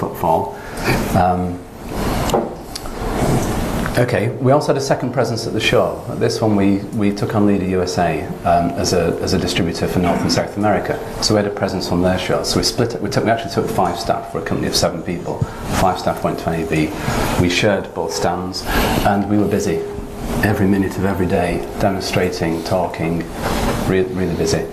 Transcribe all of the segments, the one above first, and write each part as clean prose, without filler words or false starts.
footfall. Okay, we also had a second presence at the show. This one we took on Leader USA as a distributor for North and South America. So we had a presence on their show. So we split it. We actually took 5 staff for a company of 7 people. 5 staff went to NAB. We shared both stands, and we were busy every minute of every day, demonstrating, talking, really busy.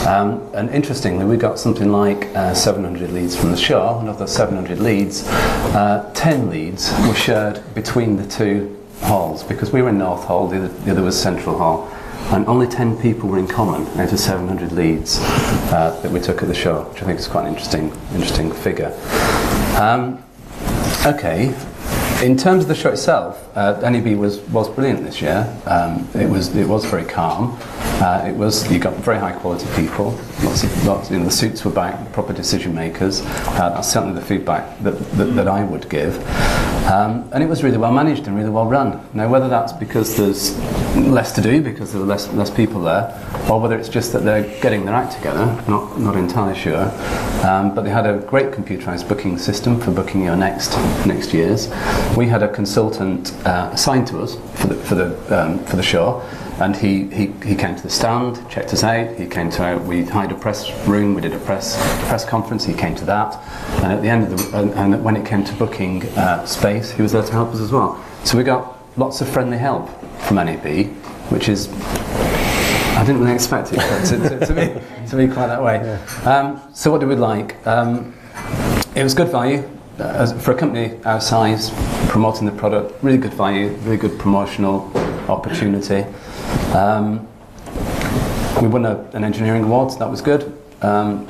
And interestingly, we got something like 700 leads from the show, and of those 700 leads, 10 leads were shared between the 2 halls, because we were in North Hall, the other was Central Hall, and only 10 people were in common out of 700 leads that we took at the show, which I think is quite an interesting figure. Okay. In terms of the show itself, NAB was brilliant this year. It was very calm. You got very high quality people. Lots, the suits were back, proper decision makers. That's certainly the feedback that I would give. And it was really well managed and really well run. Now, whether that's because there's less to do because there were less people there, or whether it's just that they're getting their act together, not entirely sure. But they had a great computerised booking system for booking your next year's. We had a consultant assigned to us for the show, and he came to the stand, checked us out. We hired a press room. We did a press conference. He came to that, and at the end of and when it came to booking space, he was there to help us as well. So we got lots of friendly help from NAB, which is, I didn't really expect it, but to be quite that way. Yeah. So what did we like? It was good value. For a company our size, promoting the product, really good value, really good promotional opportunity. We won an engineering award, so that was good.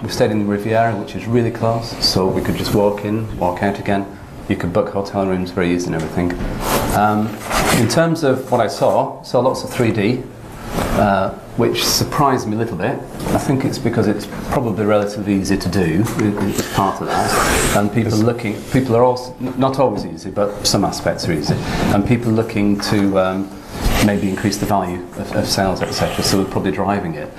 We stayed in the Riviera, which is really close, so we could just walk in, walk out again. You could book hotel rooms very easy and everything. In terms of what I saw lots of 3D, which surprised me a little bit. I think it's because it's probably relatively easy to do. It's part of that. And people are also, not always easy, but some aspects are easy. And people looking to maybe increase the value of sales, etc. So we're probably driving it.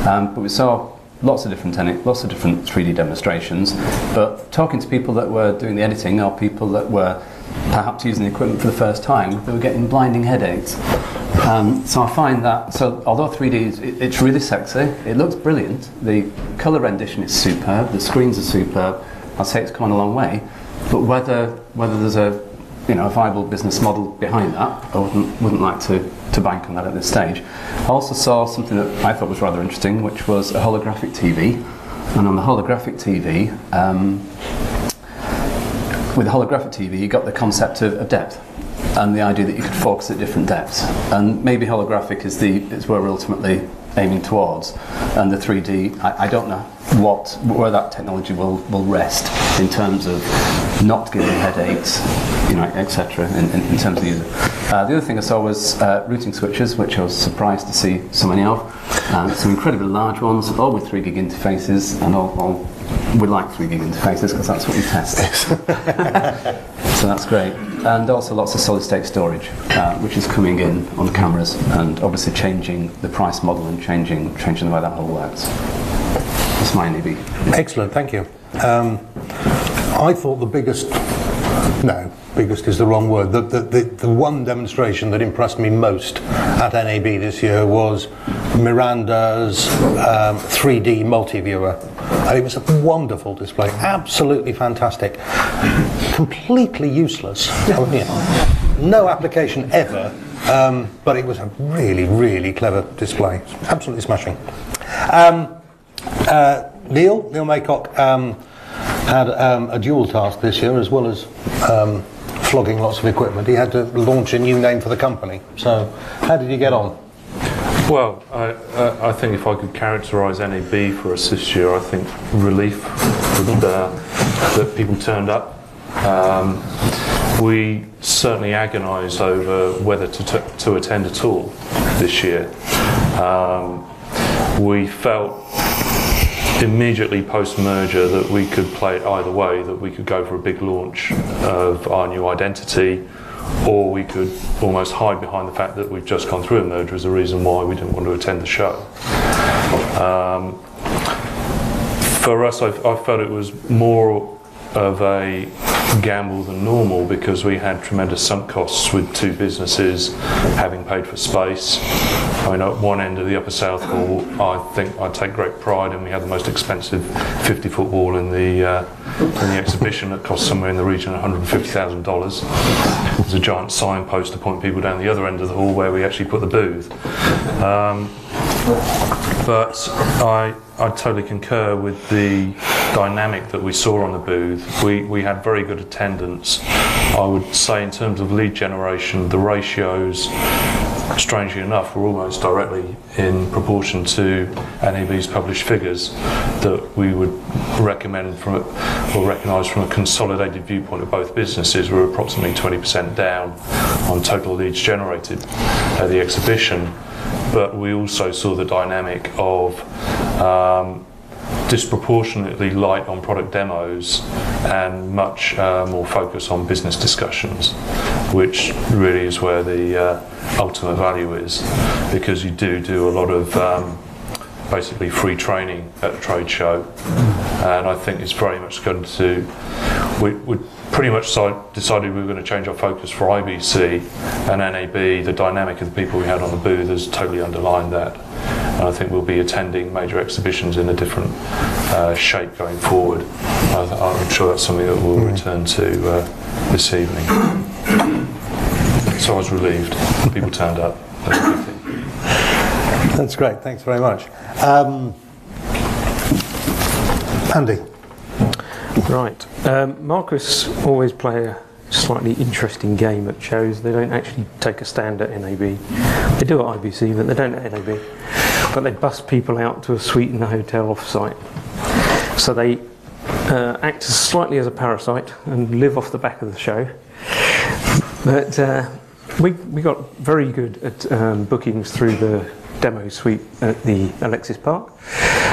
But we saw lots of different 3D demonstrations. But talking to people that were doing the editing, or people that were perhaps using the equipment for the first time, they were getting blinding headaches. So I find that, so although 3D it's really sexy, it looks brilliant, the colour rendition is superb, the screens are superb, I'd say it's come a long way, but whether there's a viable business model behind that, I wouldn't like to bank on that at this stage. I also saw something that I thought was rather interesting, which was a holographic TV, and on the holographic TV, with the holographic TV, you got the concept of depth, and the idea that you could focus at different depths, and maybe holographic is where we're ultimately aiming towards. And the 3D, I don't know where that technology will rest in terms of not giving headaches, etc. In terms of the user. The other thing I saw was routing switches, which I was surprised to see so many of. Some incredibly large ones, all with 3 gig interfaces, and all we like 3 gig interfaces because that's what we test. So that's great. And also lots of solid state storage, which is coming in on cameras, and obviously changing the price model and changing the way that whole works. That's my NAB. Excellent, thank you. I thought the biggest is the wrong word. The one demonstration that impressed me most at NAB this year was Miranda's 3D multi-viewer. And it was a wonderful display, absolutely fantastic, completely useless. No application ever, but it was a really, really clever display, absolutely smashing. Neil Maycock had a dual task this year, as well as flogging lots of equipment. He had to launch a new name for the company. So how did you get on? Well, I think if I could characterise NAB for us this year, I think relief that people turned up. We certainly agonised over whether to attend at all this year. We felt immediately post-merger that we could play it either way, that we could go for a big launch of our new identity, or we could almost hide behind the fact that we've just gone through a merger as a reason why we didn't want to attend the show. For us, I felt it was more of a gamble than normal because we had tremendous sunk costs with two businesses having paid for space. I mean, at one end of the Upper South Hall, I think I take great pride in we had the most expensive 50-foot wall in the exhibition that cost somewhere in the region of $150,000. There's a giant signpost to point people down the other end of the hall where we actually put the booth. But I totally concur with the dynamic that we saw on the booth. We had very good attendance. I would say in terms of lead generation, the ratios, strangely enough, were almost directly in proportion to NAB's published figures that we would recommend or recognise from a consolidated viewpoint of both businesses. We're approximately 20% down on total leads generated at the exhibition. But we also saw the dynamic of disproportionately light on product demos and much more focus on business discussions, which really is where the ultimate value is, because you do a lot of basically free training at the trade show, and I think it's very much going to. We pretty much decided we were going to change our focus for IBC and NAB. The dynamic of the people we had on the booth has totally underlined that, and I think we'll be attending major exhibitions in a different shape going forward. I'm sure that's something that we'll return to this evening. So I was relieved. People turned up. That's great, thanks very much. Andy. Right. Marquis always play a slightly interesting game at shows. They don't actually take a stand at NAB. They do at IBC, but they don't at NAB. But they bust people out to a suite in the hotel off-site. So they act slightly as a parasite and live off the back of the show. But we got very good at bookings through the demo suite at the Alexis Park,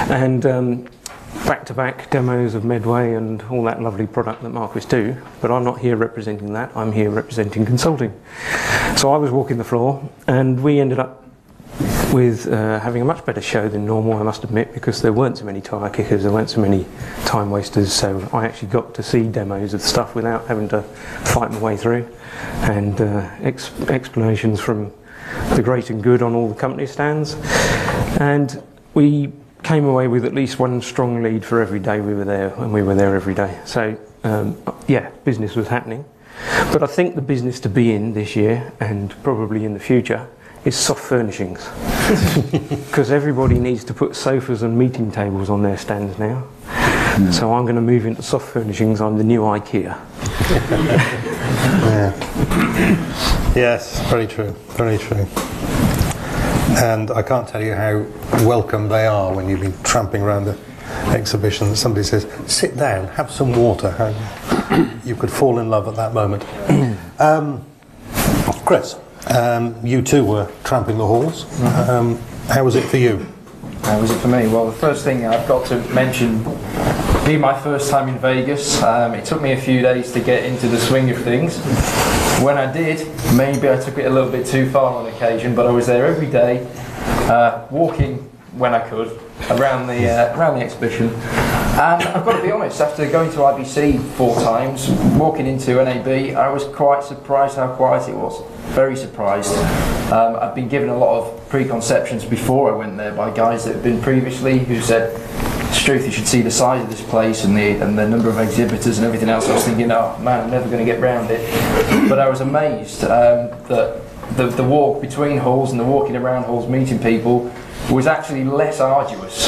and back-to-back demos of Medway and all that lovely product that Marquis do. But I'm not here representing that, I'm here representing consulting. So I was walking the floor, and we ended up with having a much better show than normal, I must admit, because there weren't so many tyre kickers, there weren't so many time wasters, so I actually got to see demos of stuff without having to fight my way through, and explanations from the great and good on all the company stands, and we came away with at least one strong lead for every day we were there, and we were there every day. So yeah, business was happening. But I think the business to be in this year, and probably in the future, is soft furnishings. Because everybody needs to put sofas and meeting tables on their stands now. So I'm going to move into soft furnishings. I'm the new IKEA. Yeah. Yes, very true, very true. And I can't tell you how welcome they are when you've been tramping around the exhibition. Somebody says, sit down, have some water. You could fall in love at that moment. Kris, you too were tramping the halls. How was it for you? How was it for me? Well, the first thing I've got to mention, being my first time in Vegas, it took me a few days to get into the swing of things. When I did, maybe I took it a little bit too far on occasion, but I was there every day, walking when I could around the exhibition. And I've got to be honest, after going to IBC 4 times, walking into NAB, I was quite surprised how quiet it was. Very surprised. I've been given a lot of preconceptions before I went there by guys that have been previously, who said, it's truth, you should see the size of this place and the number of exhibitors and everything else. I was thinking, oh man, I'm never going to get round it. But I was amazed that the walk between halls and the walking around halls meeting people was actually less arduous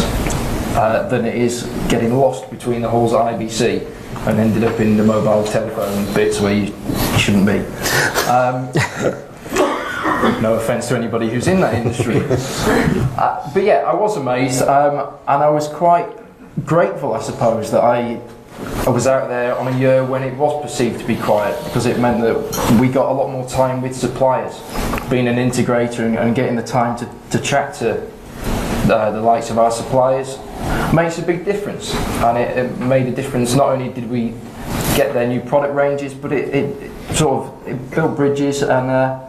than it is getting lost between the halls at IBC and ended up in the mobile telephone bits where you shouldn't be. No offence to anybody who's in that industry. But yeah, I was amazed, and I was quite grateful, I suppose, that I was out there on a year when it was perceived to be quiet, because it meant that we got a lot more time with suppliers. Being an integrator and getting the time to chat to the likes of our suppliers makes a big difference, and it made a difference. Not only did we get their new product ranges, but it built bridges, and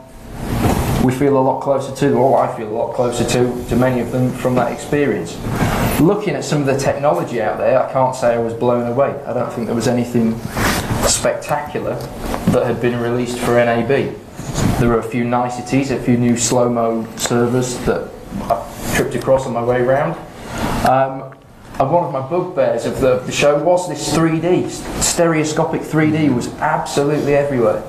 we feel a lot closer to, or I feel a lot closer to many of them from that experience. looking at some of the technology out there, I can't say I was blown away. I don't think there was anything spectacular that had been released for NAB. There were a few niceties, a few new slow-mo servers that I tripped across on my way round. And one of my bugbears of the show was this 3D. Stereoscopic 3D was absolutely everywhere.